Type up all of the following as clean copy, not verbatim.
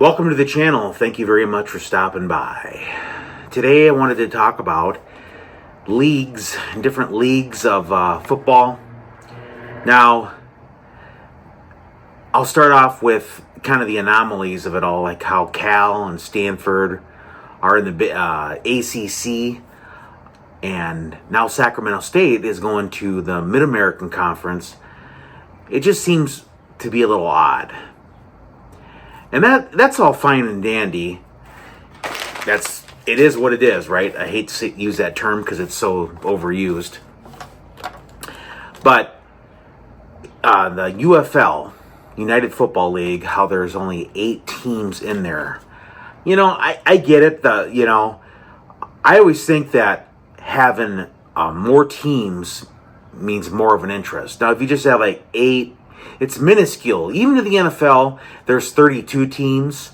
Welcome to the channel. Thank you very much for stopping by. Today I wanted to talk about leagues, different leagues of football. Now, I'll start off with kind of the anomalies of it all, like how Cal and Stanford are in the ACC, and now Sacramento State is going to the Mid-American Conference. It just seems to be a little odd. And that's all fine and dandy. It is what it is, right? I hate to use that term because it's so overused. But the UFL, United Football League, how there's only 8 teams in there. You know, I get it. I always think that having more teams means more of an interest. Now, if you just have like 8, it's minuscule. Even to the NFL, there's 32 teams,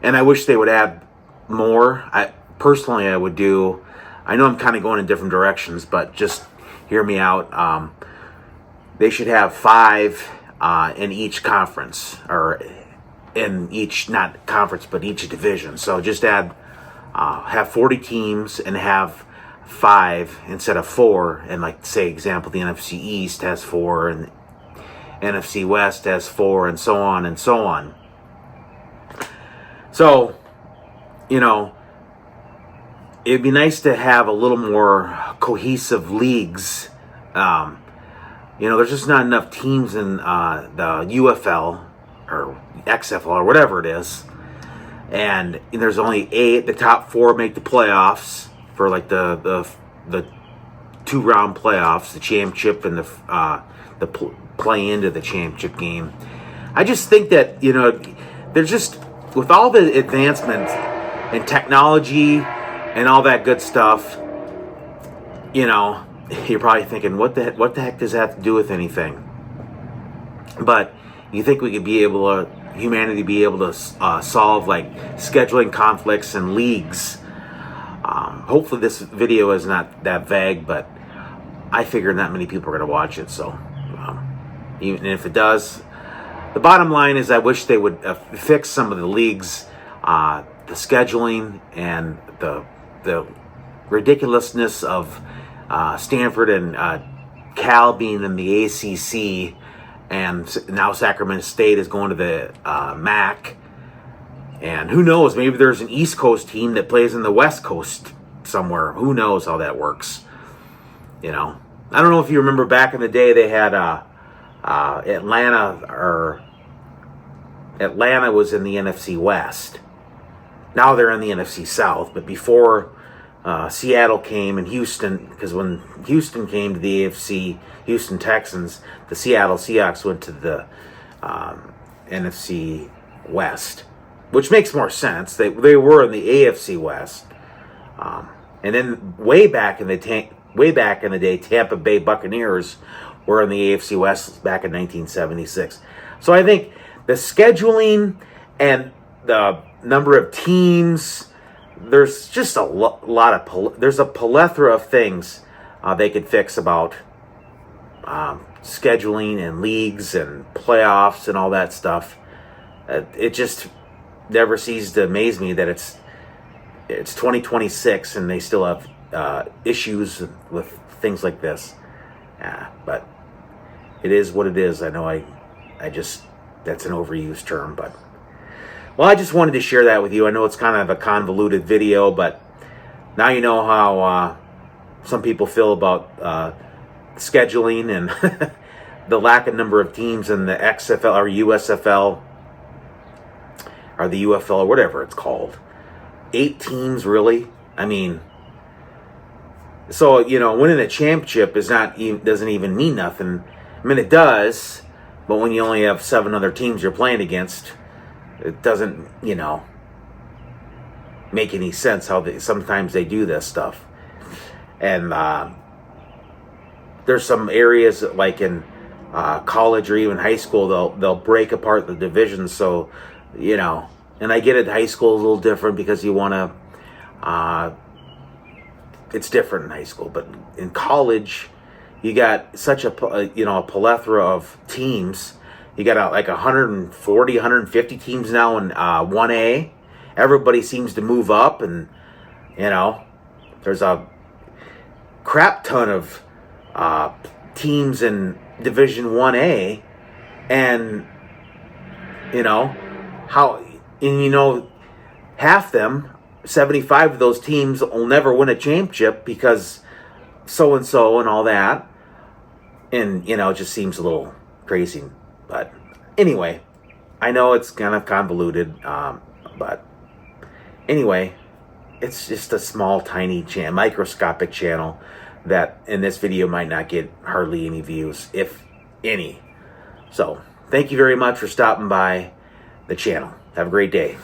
and I wish they would add more. I would do. I know I'm kind of going in different directions, but just hear me out. They should have 5 in each conference, or in each, not conference, but each division. So just have 40 teams and have 5 instead of 4. And like, say, example, the NFC East has 4, and NFC West has 4, and so on and so on. So, it'd be nice to have a little more cohesive leagues. There's just not enough teams in the UFL or XFL or whatever it is. And there's only 8. The top 4 make the playoffs for like the 2-round playoffs, the championship and the play into the championship game. I just think that, there's just, with all the advancements in technology and all that good stuff, you're probably thinking, what the heck does that have to do with anything? But you think we could be able to, humanity be able to solve like scheduling conflicts and leagues. Hopefully this video is not that vague, but I figure not many people are going to watch it, so even if it does, the bottom line is I wish they would fix some of the leagues, the scheduling, and the ridiculousness of Stanford and Cal being in the ACC, and now Sacramento State is going to the MAC. And who knows, maybe there's an East Coast team that plays in the West Coast somewhere. Who knows how that works? I don't know if you remember back in the day, they had Atlanta was in the NFC West. Now they're in the NFC South, but before Seattle came and Houston, because when Houston came to the AFC, Houston Texans, the Seattle Seahawks went to the NFC West, which makes more sense. They were in the AFC West, and then way back in the day, Tampa Bay Buccaneers were in the AFC West back in 1976. So I think the scheduling and the number of teams, there's just a lot of there's a plethora of things they could fix about scheduling and leagues and playoffs and all that stuff. It just never ceases to amaze me that it's 2026 and they still have issues with things like this. But it is what it is. I know that's an overused term, but well, I just wanted to share that with you. I know it's kind of a convoluted video, but now you know how some people feel about scheduling and the lack of number of teams in the XFL or USFL or the UFL or whatever it's called. 8 teams, really? I mean, so winning a championship doesn't even mean nothing. I mean, it does, but when you only have 7 other teams you're playing against, it doesn't, make any sense how sometimes they do this stuff. And there's some areas like in college or even high school, they'll break apart the divisions. So, and I get it, high school is a little different because you want to, it's different in high school, but in college, you got such a plethora of teams. You got like 140, 150 teams now in 1A. Everybody seems to move up, and there's a crap ton of teams in Division 1A, and half them, 75 of those teams will never win a championship because so and so and all that, and it just seems a little crazy. But anyway, I know it's kind of convoluted, but anyway, it's just a small, tiny microscopic channel that in this video might not get hardly any views, if any. So thank you very much for stopping by the channel. Have a great day.